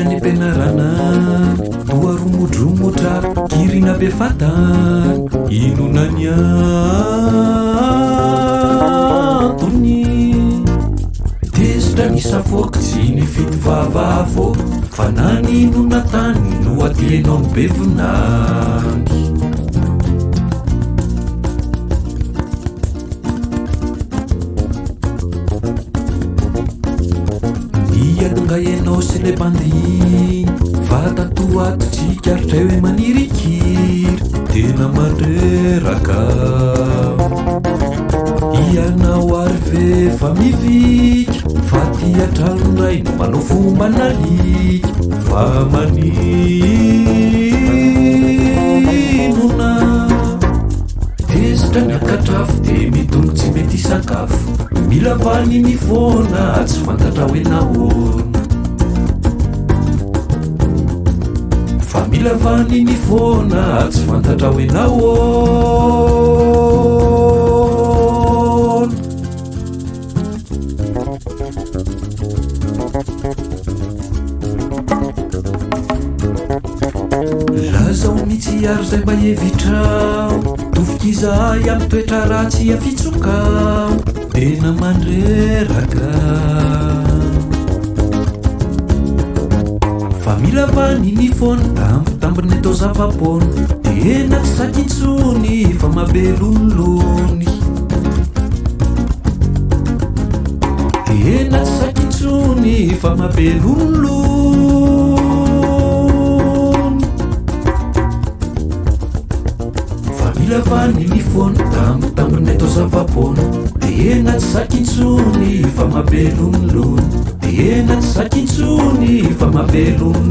any ampianarana toa romodromotra kirina be fatany inonany antony tezitra nisafoky tsy ny fito vavavo fa naninona tany no atianao ny bevonany niadonga ianao sy le bandi fa tatoato tsy karitray hoe manirikiry tena mandreraka ianao ary ve fa mivika fa tiatralondray no manao fomba nalika fa maninona tezitra miakatrafo de mitondro tsy mety sakafo mila vany mifona tsy fantatra hoe nahoana fa mila vany mifona tsy fantatra hoe nahoana lazao mitsy ary zay mba evitrao tofikizay amy toetra ratsy afitsokao tena mandreraka fa mila vany mifona tambotambony atao zavapona tena tsy sakintsony fa mabelolony tena tsy sakintsony fa mabelolony fa mila vany mifona tambotambony atao zavapona tena tsy sakintsony fa mabelolony tena tsy sakintsony fa mabelolony